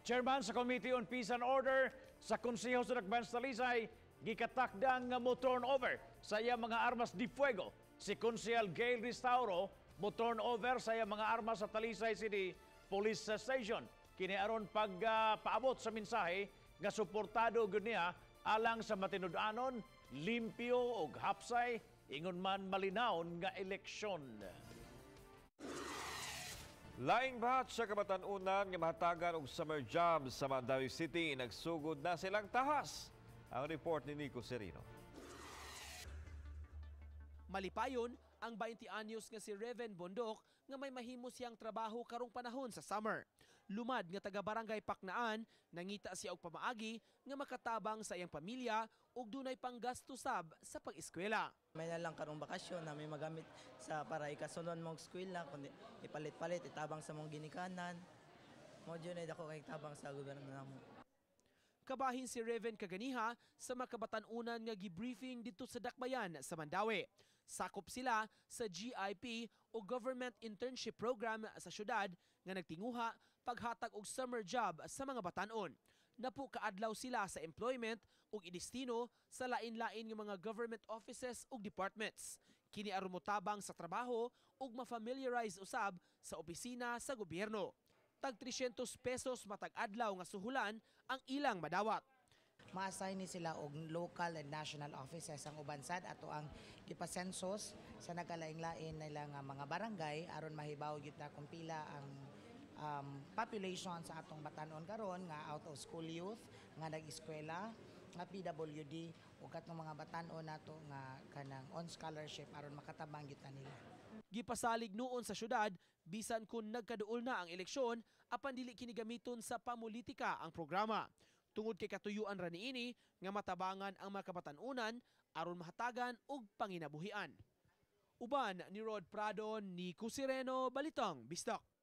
Chairman sa Committee on Peace and Order sa Konseho sa Dakbayan sa Talisay, gikatakdang nga mo turn over sa iya mga armas di fuego. Si Konsehal Gail Restauro mo turn over sa iya mga armas sa Talisay City Police Station. Kini aron pagpaabot sa mensahe nga suportado gud niya alang sa matinud-anon, limpyo ug hapsay ingon man malinawon nga eleksyon. Laing batch sa kabatan-unan nga mahatagan og summer jobs sa Mandaue City, nagsugod na silang tahas. Ang report ni Nico Serino. Malipayon ang 20 anyos nga si Reven Bondok nga may mahimo siyang trabaho karong panahon sa summer. Lumad nga taga Barangay Paknaan, nangita siya og pamaagi nga makatabang sa iyang pamilya ug dunay panggastusab sa pag-eskwela. May na lang karong bakasyon na may magamit sa para ikasunon mong eskwela kundi ipalit-palit itabang sa mong ginikanan. Mo jud ay dako kay tabang sa gobyerno namo. Kabahin si Reven kaganiha sa makabatan-unan nga gibriefing dito sa Dakbayan sa Mandaue. Sakop sila sa GIP o Government Internship Program sa syudad nga nagtinguha paghatag og summer job sa mga batanon. Napo kaadlaw sila sa employment ug idestino sa lain-lain nga mga government offices ug departments. Kini aron motabang sa trabaho ug ma-familiarize usab sa opisina sa gobyerno. Tag 300 pesos matag adlaw nga suhulan ang ilang madawat. Ma-assign ni sila og local and national offices ang ubansad ato ang gipasensos sa nagkalain-lain nila nga mga barangay aron mahibaw gyud na kung pila ang population sa atong batanon karon nga out of school youth nga nag-eskwela nga PWD ug katong mga batanon nato nga kanang on scholarship aron makatabang gyud nila. Gipasalig noon sa syudad bisan kun nagkaduol na ang eleksyon apan dili kini gamiton sa pamulitika ang programa. Tungod kay katuyuan ra niini nga matabangan ang mga kabatan-unan aron mahatagan og panginabuhian. Uban ni Rod Pradon, Nico Sereno, Balitang Bisdak.